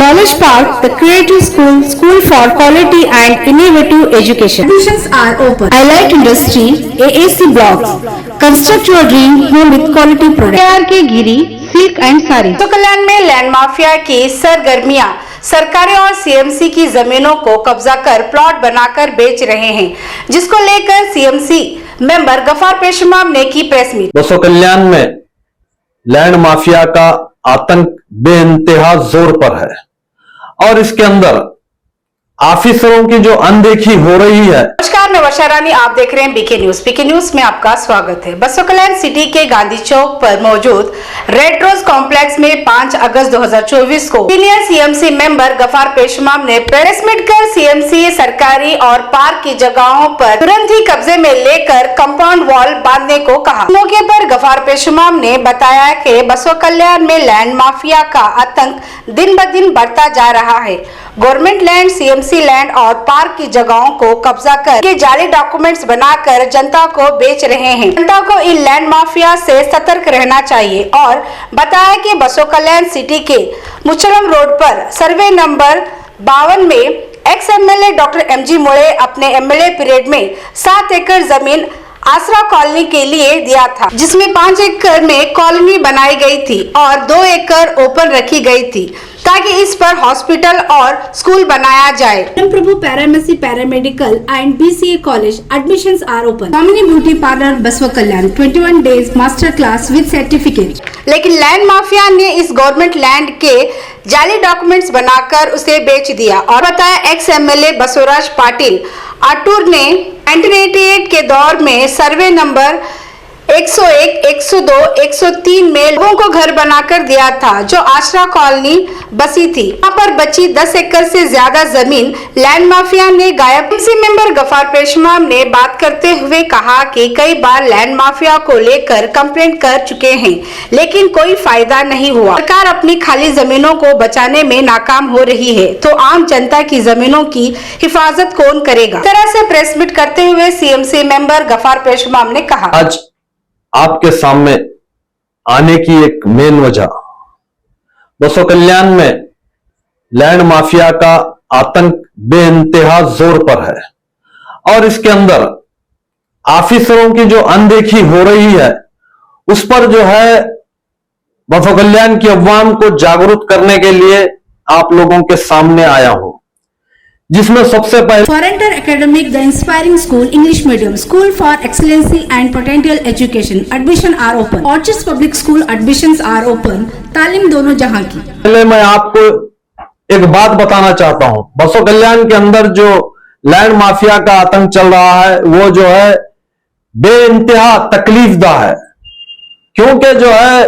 College Park, the creative school, school for quality and innovative education. Admissions are open. I like industry, AAC blocks. Construct your dream home with quality products. AR के गिरी, silk and sari. तो कल्याण में land mafia की सरगर्मियां सरकारी और CMC की जमीनों को कब्जा कर प्लॉट बनाकर बेच रहे हैं, जिसको लेकर सीएमसी मेंबर गफार पेशमाम ने की प्रेस मीट। दोस्तों, कल्याण में लैंड माफिया का आतंक बेइंतहा जोर पर है और इसके अंदर ऑफिसरों की जो अनदेखी हो रही है। नमस्कार, मैं वर्षा रानी, आप देख रहे हैं बीके न्यूज। बीके न्यूज में आपका स्वागत है। बसवा कल्याण सिटी के गांधी चौक पर मौजूद रेड रोज कॉम्प्लेक्स में 5 अगस्त 2024 को सीनियर सीएमसी मेंबर गफार पेशमाम ने प्रेस मीट कर सीएमसी सरकारी और पार्क की जगहों पर तुरंत ही कब्जे में लेकर कंपाउंड वॉल बांधने को कहा। मौके पर गफार पेशमाम ने बताया कि बसवा कल्याण में लैंड माफिया का आतंक दिन ब दिन बढ़ता जा रहा है। गवर्नमेंट लैंड, सीएमसी लैंड और पार्क की जगहों को कब्जा कर जाली डॉक्यूमेंट्स बनाकर जनता को बेच रहे हैं। जनता को इन लैंड माफिया से सतर्क रहना चाहिए और बताया कि बसवा कल्याण सिटी के मुचलम रोड पर सर्वे नंबर 52 में एक्स एमएलए डॉक्टर एमजी मोड़े अपने एमएलए पीरियड में 7 एकड़ जमीन आसरा कॉलोनी के लिए दिया था, जिसमें 5 एकड़ में कॉलोनी बनाई गई थी और 2 एकड़ ओपन रखी गई थी ताकि इस पर हॉस्पिटल और स्कूल बनाया जाए। प्रभु पैरामेसी paramedical and BCA college admissions are open. Kamini beauty parlour Basavakalyan 21 days master class with certificate. लेकिन लैंड माफिया ने इस गवर्नमेंट लैंड के जाली डॉक्यूमेंट्स बनाकर उसे बेच दिया और बताया एक्स एमएलए बसवराज पाटिल आटूर ने 1988 के दौर में सर्वे नंबर 101, 102, 103 में लोगों को घर बनाकर दिया था, जो आसरा कॉलोनी बसी थी। यहाँ पर बची 10 एकड़ से ज्यादा जमीन लैंड माफिया ने गायब। सीएमसी मेंबर गफार पेशमाम ने बात करते हुए कहा कि कई बार लैंड माफिया को लेकर कंप्लेंट कर चुके हैं, लेकिन कोई फायदा नहीं हुआ। सरकार अपनी खाली जमीनों को बचाने में नाकाम हो रही है, तो आम जनता की जमीनों की हिफाजत कौन करेगा। इस तरह से प्रेस मीट करते हुए सीएमसी मेंबर गफार पेशमाम ने कहा, आज आपके सामने आने की एक मेन वजह बसवा कल्याण में लैंड माफिया का आतंक बेइंतहा जोर पर है और इसके अंदर ऑफिसरों की जो अनदेखी हो रही है, उस पर जो है बसवा कल्याण की अवाम को जागरूक करने के लिए आप लोगों के सामने आया हूं, जिसमें सबसे पहले फॉरेंटर academic the inspiring school English medium school for excellency and potential education admission are open. Orchids public school admissions are open. तालीम दोनों जहां की। पहले मैं आपको एक बात बताना चाहता हूं। बसवा कल्याण के अंदर जो लैंड माफिया का आतंक चल रहा है, वो जो है बेइंतहा तकलीफदा है, क्योंकि जो है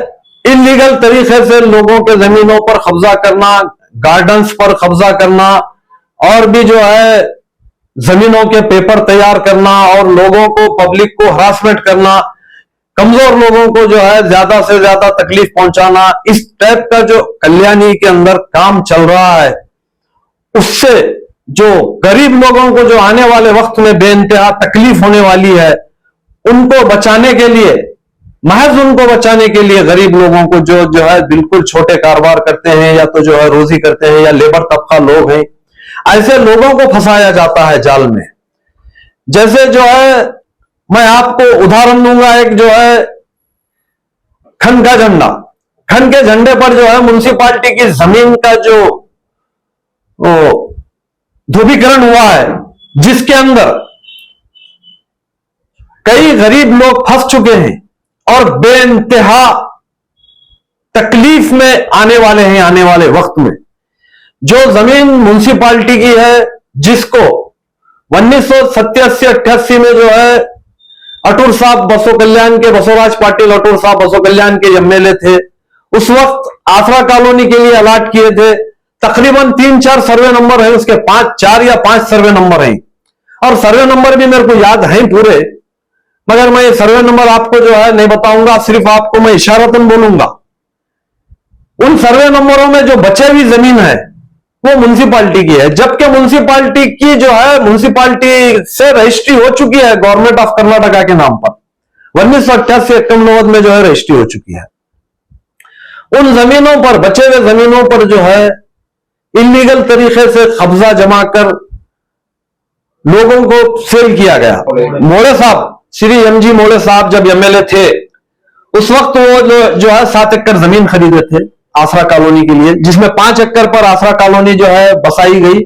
इलीगल तरीके से लोगों के जमीनों पर कब्जा करना, गार्डन्स पर कब्जा करना और भी जो है जमीनों के पेपर तैयार करना और लोगों को, पब्लिक को हरासमेंट करना, कमजोर लोगों को जो है ज्यादा से ज्यादा तकलीफ पहुंचाना, इस टाइप का जो कल्याणी के अंदर काम चल रहा है, उससे जो गरीब लोगों को जो आने वाले वक्त में बेइंतहा तकलीफ होने वाली है, उनको बचाने के लिए, महज उनको बचाने के लिए, गरीब लोगों को जो है बिल्कुल छोटे कारोबार करते हैं या तो जो है रोजी करते हैं या लेबर तबका लोग हैं, ऐसे लोगों को फंसाया जाता है जाल में। जैसे जो है मैं आपको उदाहरण दूंगा, एक जो है खन का झंडा, खन के झंडे पर जो है म्युनिसिपालिटी की जमीन का जो ध्रुवीकरण हुआ है, जिसके अंदर कई गरीब लोग फंस चुके हैं और बेइंतहा तकलीफ में आने वाले हैं आने वाले वक्त में। जो जमीन म्युनिसिपालिटी की है, जिसको 1987-88 में जो है अटूर साहब बसवा कल्याण के, बसवराज पाटिल अटूर साहब बसवा कल्याण के एमएलए थे, उस वक्त आसरा कॉलोनी के लिए अलॉट किए थे। तकरीबन 3-4 सर्वे नंबर है, उसके 4 या 5 सर्वे नंबर हैं और सर्वे नंबर भी मेरे को याद हैं पूरे, मगर मैं ये सर्वे नंबर आपको जो है नहीं बताऊंगा, सिर्फ आपको मैं इशारतन बोलूंगा। उन सर्वे नंबरों में जो बचे हुई जमीन है वो म्युनिसिपालिटी की है, जबकि म्युनिसिपालिटी की जो है म्युनिसिपालिटी से रजिस्ट्री हो चुकी है गवर्नमेंट ऑफ कर्नाटका के नाम पर। 1988-89 में जो है रजिस्ट्री हो चुकी है। उन जमीनों पर, बचे हुए जमीनों पर जो है इलीगल तरीके से कब्जा जमा कर लोगों को सेल किया गया। मोड़े साहब, श्री एमजी मोड़े साहब जब एमएलए थे उस वक्त वो जो है 7 एकड़ जमीन खरीदे थे आसरा कॉलोनी के लिए, जिसमें 5 एकड़ पर आसरा कॉलोनी जो है बसाई गई।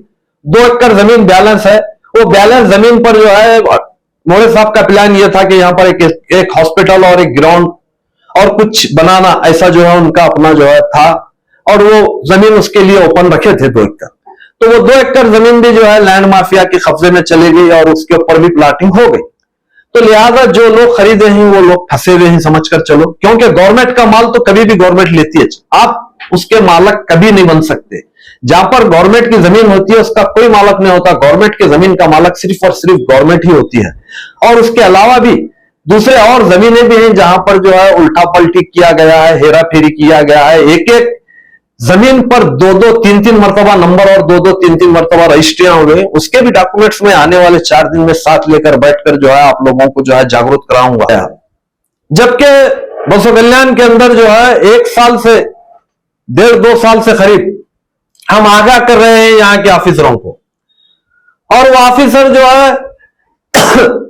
2 एकड़ जमीन बैलेंस है। वो बैलेंस जमीन पर जो है मोड़े साहब का प्लान ये था कि यहां पर एक हॉस्पिटल और एक ग्राउंड और कुछ बनाना, ऐसा जो है उनका अपना जो है था। और वो जमीन उसके लिए ओपन रखे थे 2 एकड़। तो वो 2 एकड़ जमीन भी जो है लैंड माफिया के कब्जे में चली गई और उसके ऊपर भी प्लाटिंग हो गई। तो लिहाजा जो लोग खरीदे हैं वो लोग फंसे हुए हैं, समझकर चलो, क्योंकि गवर्नमेंट का माल तो कभी भी गवर्नमेंट लेती है, आप उसके मालक कभी नहीं बन सकते। जहां पर गवर्नमेंट की जमीन होती है उसका कोई मालक नहीं होता, गवर्नमेंट की जमीन का मालक सिर्फ और सिर्फ गवर्नमेंट ही होती है। और उसके अलावा भी दूसरे और जमीनें भी हैं जहां पर जो है उल्टा पलटी किया गया है, हेरा फेरी किया गया है। एक एक जमीन पर 2-2, 3-3 मरतबा नंबर और 2-2, 3-3 मरतबा रजिस्ट्रियां हो गई। उसके भी डॉक्यूमेंट्स में आने वाले 4 दिन में साथ लेकर बैठकर जो है आप लोगों को जो है जागरूक कराऊंगा। जबकि बसो कल्याण के अंदर जो है 1 साल से 1.5-2 साल से करीब हम आगाह कर रहे हैं यहाँ के ऑफिसरों को, और वो ऑफिसर जो है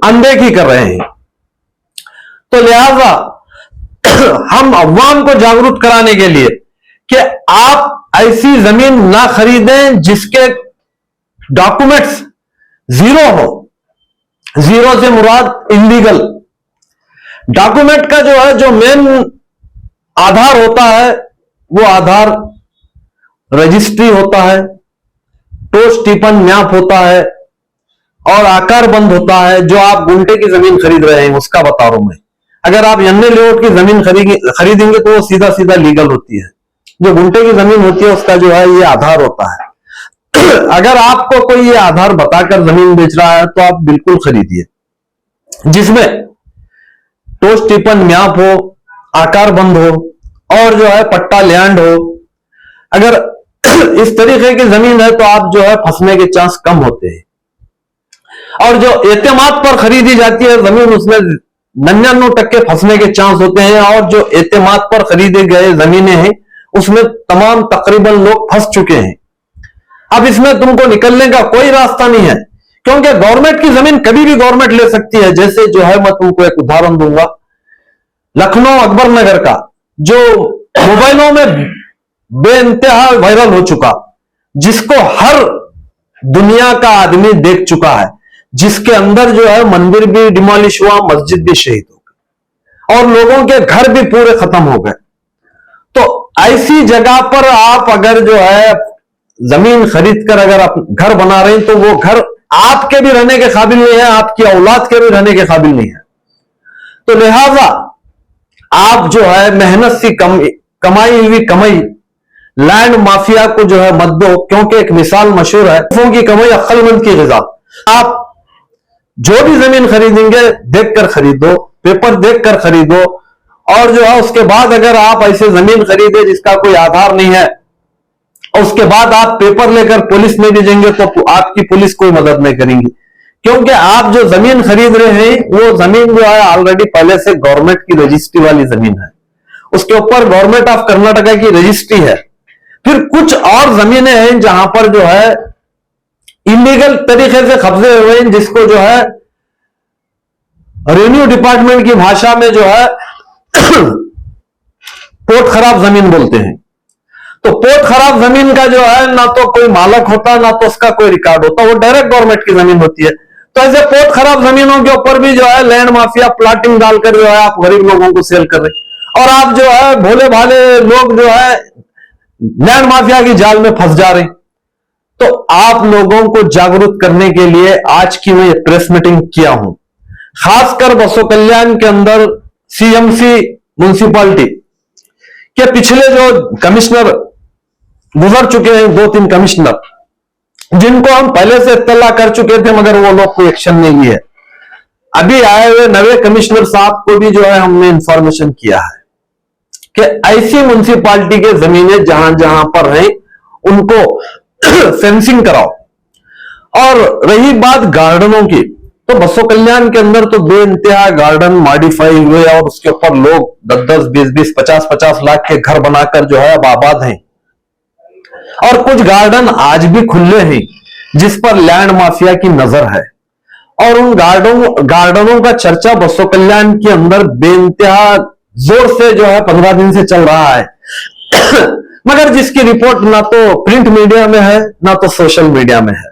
अनदेखी कर रहे हैं। तो लिहाजा हम अवाम को जागरूक कराने के लिए कि आप ऐसी जमीन ना खरीदें जिसके डॉक्यूमेंट्स जीरो हो। जीरो से मुराद इलीगल डॉक्यूमेंट का जो है, जो मेन आधार होता है वो आधार रजिस्ट्री होता है, टोस्ट टिपन मैप होता है और आकार बंद होता है। जो आप गुंटे की जमीन खरीद रहे हैं उसका बता रहा हूं मैं। अगर आप अन्य लेआउट की जमीन खरीदेंगे तो वो सीधा सीधा लीगल होती है। जो गुंटे की जमीन होती है उसका जो है ये आधार होता है। अगर आपको कोई ये आधार बताकर जमीन बेच रहा है तो आप बिल्कुल खरीदिए, जिसमें टोस्ट टिपन मैप हो, आकार बंद हो और जो है पट्टा लैंड हो। अगर इस तरीके की जमीन है तो आप जो है फंसने के चांस कम होते हैं। और जो एतमाद पर खरीदी जाती है जमीन उसमें 99% फंसने के चांस होते हैं। और जो एतमाद पर खरीदे गए जमीनें हैं उसमें तमाम तकरीबन लोग फंस चुके हैं। अब इसमें तुमको निकलने का कोई रास्ता नहीं है, क्योंकि गवर्नमेंट की जमीन कभी भी गवर्नमेंट ले सकती है। जैसे जो है मैं तुमको एक उदाहरण दूंगा, लखनऊ अकबर नगर का, जो मोबाइलों में बेइंतहा वायरल हो चुका, जिसको हर दुनिया का आदमी देख चुका है, जिसके अंदर जो है मंदिर भी डिमोलिश हुआ, मस्जिद भी शहीद हो गई और लोगों के घर भी पूरे खत्म हो गए। तो ऐसी जगह पर आप अगर जो है जमीन खरीद कर अगर आप घर बना रहे हैं तो वो घर आपके भी रहने के काबिल नहीं है, आपकी औलाद के भी रहने के काबिल नहीं है। तो लिहाजा आप जो है मेहनत से कमाई हुई कमाई लैंड माफिया को जो है मत दो, क्योंकि एक मिसाल मशहूर है, की कमाई अक्लमंद की ग़िज़ा। आप जो भी जमीन खरीदेंगे देखकर खरीदो, पेपर देखकर खरीदो। और जो है उसके बाद अगर आप ऐसे जमीन खरीदे जिसका कोई आधार नहीं है और उसके बाद आप पेपर लेकर पुलिस में भेजेंगे तो आपकी पुलिस कोई मदद नहीं करेंगी, क्योंकि आप जो जमीन खरीद रहे हैं वो जमीन जो है ऑलरेडी पहले से गवर्नमेंट की रजिस्ट्री वाली जमीन है, उसके ऊपर गवर्नमेंट ऑफ कर्नाटका की रजिस्ट्री है। फिर कुछ और जमीनें हैं जहां पर जो है इलीगल तरीके से कब्जे हुए हैं, जिसको जो है रेवेन्यू डिपार्टमेंट की भाषा में जो है पोर्ट खराब जमीन बोलते हैं। तो पोर्ट खराब जमीन का जो है ना तो कोई मालक होता ना तो उसका कोई रिकॉर्ड होता, वो डायरेक्ट गवर्नमेंट की जमीन होती है। तो ऐसे पोर्ट खराब जमीनों के ऊपर भी जो है लैंड माफिया प्लाटिंग डालकर जो है आप गरीब लोगों को सेल कर रहे, और आप जो है भोले भाले लोग जो है लैंड माफिया की जाल में फंस जा रहे। तो आप लोगों को जागरूक करने के लिए आज की मैं प्रेस मीटिंग किया हूं। खासकर बसो कल्याण के अंदर सीएमसी म्युनिसिपैलिटी के पिछले जो कमिश्नर गुजर चुके हैं, 2-3 कमिश्नर, जिनको हम पहले से इत्तला कर चुके थे मगर वो लोग कोई एक्शन नहीं लिए। अभी आए हुए नवे कमिश्नर साहब को भी जो है हमने इंफॉर्मेशन किया है कि ऐसी म्युनिसिपैलिटी के जमीनें जहां जहां पर हैं उनको फेंसिंग कराओ। और रही बात गार्डनों की, तो बसो कल्याण के अंदर तो बेइंतहा गार्डन मॉडिफाई हुए और उसके ऊपर लोग 10-10, 20-20, 50-50 लाख के घर बनाकर जो है अब आबाद हैं। और कुछ गार्डन आज भी खुले हैं जिस पर लैंड माफिया की नजर है, और उन गार्डनों का चर्चा बसो कल्याण के अंदर बेइंतहा जोर से जो है 15 दिन से चल रहा है मगर जिसकी रिपोर्ट ना तो प्रिंट मीडिया में है ना तो सोशल मीडिया में है।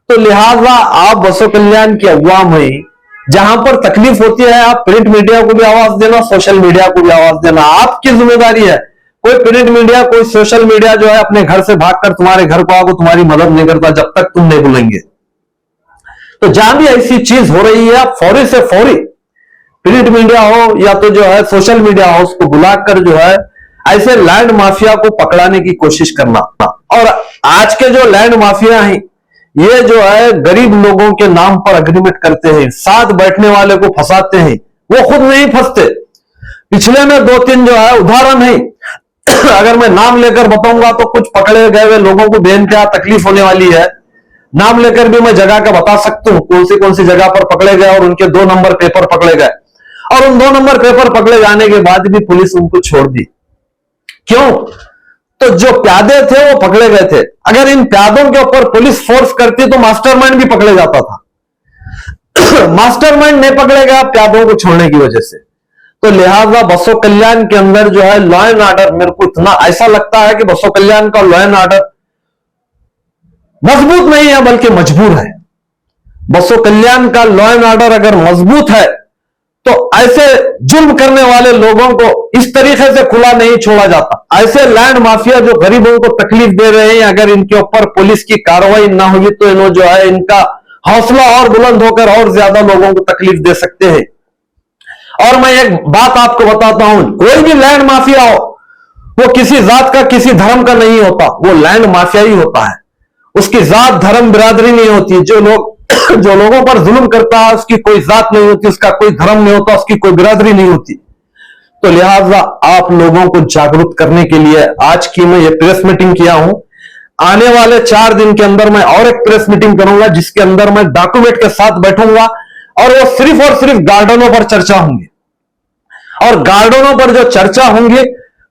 तो लिहाजा आप बसो कल्याण की अवाम है, जहां पर तकलीफ होती है आप प्रिंट मीडिया को भी आवाज देना, सोशल मीडिया को भी आवाज देना, आपकी जिम्मेदारी है। कोई प्रिंट मीडिया कोई सोशल मीडिया जो है अपने घर से भागकर तुम्हारे घर को आकर तुम्हारी मदद नहीं करता जब तक तुम नहीं बुलेंगे। तो जहां भी ऐसी चीज हो रही है आप फौरी से फौरी प्रिंट मीडिया हो या तो जो है सोशल मीडिया हो, उसको बुलाकर जो है ऐसे लैंड माफिया को पकड़ाने की कोशिश करना। और आज के जो लैंड माफिया हैं ये जो है गरीब लोगों के नाम पर अग्रीमेंट करते हैं, साथ बैठने वाले को फंसाते हैं, वो खुद नहीं फंसते। पिछले में 2-3 जो है उदाहरण है अगर मैं नाम लेकर बताऊंगा तो कुछ पकड़े गए हुए लोगों को बेइंतहा तकलीफ होने वाली है। नाम लेकर भी मैं जगह का बता सकता हूं कौन सी जगह पर पकड़े गए और उनके 2 नंबर पेपर पकड़े गए, और उन 2 नंबर पेपर पकड़े जाने के बाद भी पुलिस उनको छोड़ दी। क्यों? तो जो प्यादे थे वो पकड़े गए थे। अगर इन प्यादों के ऊपर पुलिस फोर्स करती तो मास्टरमाइंड भी पकड़े जाता था मास्टरमाइंड नहीं पकड़े गया प्यादों को छोड़ने की वजह से। तो लिहाजा बसो कल्याण के अंदर जो है लॉ एंड ऑर्डर, मेरे को इतना ऐसा लगता है कि बसो कल्याण का लॉ एंड ऑर्डर मजबूत नहीं है बल्कि मजबूर है। बसो कल्याण का लॉ एंड ऑर्डर अगर मजबूत है तो ऐसे जुल्म करने वाले लोगों को इस तरीके से खुला नहीं छोड़ा जाता। ऐसे लैंड माफिया जो गरीबों को तकलीफ दे रहे हैं, अगर इनके ऊपर पुलिस की कार्रवाई ना होगी तो इन्हों जो है इनका हौसला और बुलंद होकर और ज्यादा लोगों को तकलीफ दे सकते हैं। और मैं एक बात आपको बताता हूं, कोई भी लैंड माफिया हो वो किसी जात का किसी धर्म का नहीं होता, वो लैंड माफिया ही होता है। उसकी जात धर्म बिरादरी नहीं होती। जो लोगों पर जुल्म करता है उसकी कोई जात नहीं होती, उसका कोई धर्म नहीं होता, उसकी कोई बिरादरी नहीं होती। तो लिहाजा आप लोगों को जागरूक करने के लिए आज की मैं ये प्रेस मीटिंग किया हूं। आने वाले 4 दिन के अंदर मैं और एक प्रेस मीटिंग करूंगा जिसके अंदर मैं डॉक्यूमेंट के साथ बैठूंगा और वो सिर्फ और सिर्फ गार्डनों पर चर्चा होंगी। और गार्डनों पर जो चर्चा होंगी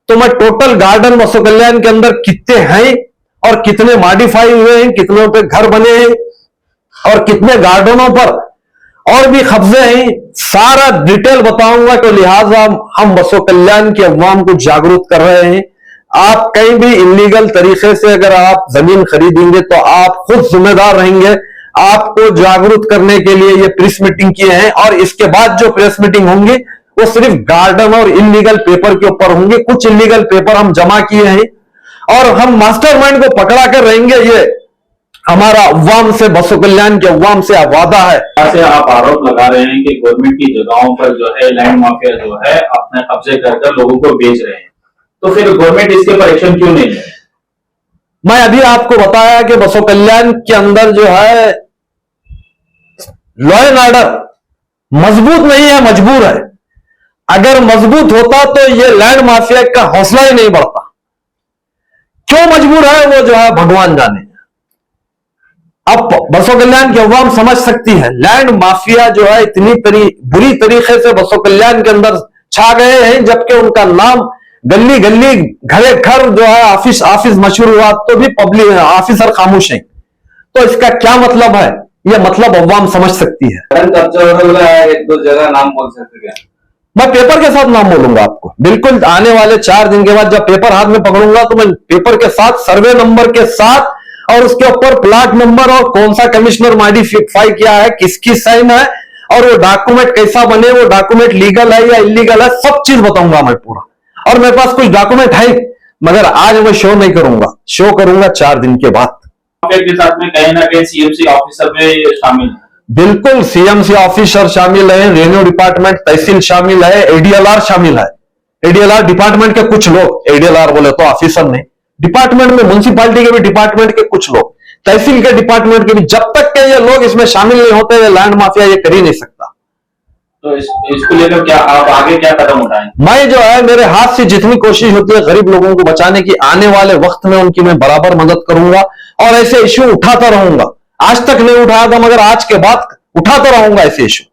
तो मैं टोटल गार्डन बसो कल्याण के अंदर कितने हैं और कितने मॉडिफाई हुए हैं, कितनों पे घर बने हैं और कितने गार्डनों पर और भी कब्जे हैं, सारा डिटेल बताऊंगा। तो लिहाजा हम बसो कल्याण के अवाम को जागरूक कर रहे हैं। आप कहीं भी इलीगल तरीके से अगर आप जमीन खरीदेंगे तो आप खुद जिम्मेदार रहेंगे। आपको जागरूक करने के लिए ये प्रेस मीटिंग किए हैं और इसके बाद जो प्रेस मीटिंग होंगी वो सिर्फ गार्डन और इलीगल पेपर के ऊपर होंगे। कुछ इलीगल पेपर हम जमा किए हैं और हम मास्टरमाइंड को पकड़ा कर रहेंगे। ये हमारा अवाम से, बसो कल्याण के अवाम से वादा है। ऐसे आप आरोप लगा रहे हैं कि गवर्नमेंट की जगहों पर जो है लैंड माफिया जो है अपने कब्जे कर लोगों को बेच रहे हैं, तो फिर गवर्नमेंट इसके ऊपर एक्शन क्यों नहीं है? मैं अभी आपको बताया कि बसो कल्याण के अंदर जो है लॉ एंड ऑर्डर मजबूत नहीं है, मजबूर है। अगर मजबूत होता तो ये लैंड माफिया का हौसला ही नहीं बढ़ता। क्यों मजबूर है वो जो है भगवान जाने। अब बसो कल्याण की अवाम समझ सकती है, लैंड माफिया जो है इतनी बुरी तरीके से बसो कल्याण के अंदर छा गए हैं, जबकि उनका नाम गली गली घरे घर जो है ऑफिस मशहूर हुआ तो भी पब्लिक ऑफिसर खामोश है। तो इसका क्या मतलब है? यह मतलब अवाम समझ सकती है। एक दो जगह नाम बोल सकते हैं? मैं पेपर के साथ नाम बोलूंगा आपको। बिल्कुल आने वाले 4 दिन के बाद जब पेपर हाथ में पकड़ूंगा तो मैं पेपर के साथ, सर्वे नंबर के साथ और उसके ऊपर प्लाट नंबर और कौन सा कमिश्नर मॉडिफाई किया है, किसकी साइन है और वो डॉक्यूमेंट कैसा बने, वो डॉक्यूमेंट लीगल है या इलीगल है, सब चीज बताऊंगा मैं पूरा। और मेरे पास कुछ डॉक्यूमेंट है मगर आज मैं शो नहीं करूंगा, शो करूंगा 4 दिन के बाद। के साथ में कहीं ना कहीं सीएमसी ऑफिसर में शामिल है? बिल्कुल सीएमसी ऑफिसर शामिल है, रेवेन्यू डिपार्टमेंट तहसील शामिल है, एडीएलआर शामिल है। एडीएलआर डिपार्टमेंट के कुछ लोग, एडीएलआर बोले तो ऑफिसर नहीं, डिपार्टमेंट में म्युनिसिपैलिटी के भी डिपार्टमेंट के कुछ लोग, तहसील के डिपार्टमेंट के भी, जब तक के ये लोग इसमें शामिल नहीं होते ये लैंड माफिया ये कर ही नहीं सकता। तो इसको लेकर क्या आप आगे क्या कदम उठाएंगे? मैं जो है मेरे हाथ से जितनी कोशिश होती है गरीब लोगों को बचाने की, आने वाले वक्त में उनकी मैं बराबर मदद करूंगा और ऐसे इश्यू उठाता रहूंगा। आज तक नहीं उठाया था मगर आज के बाद उठाता रहूंगा ऐसे इश्यू।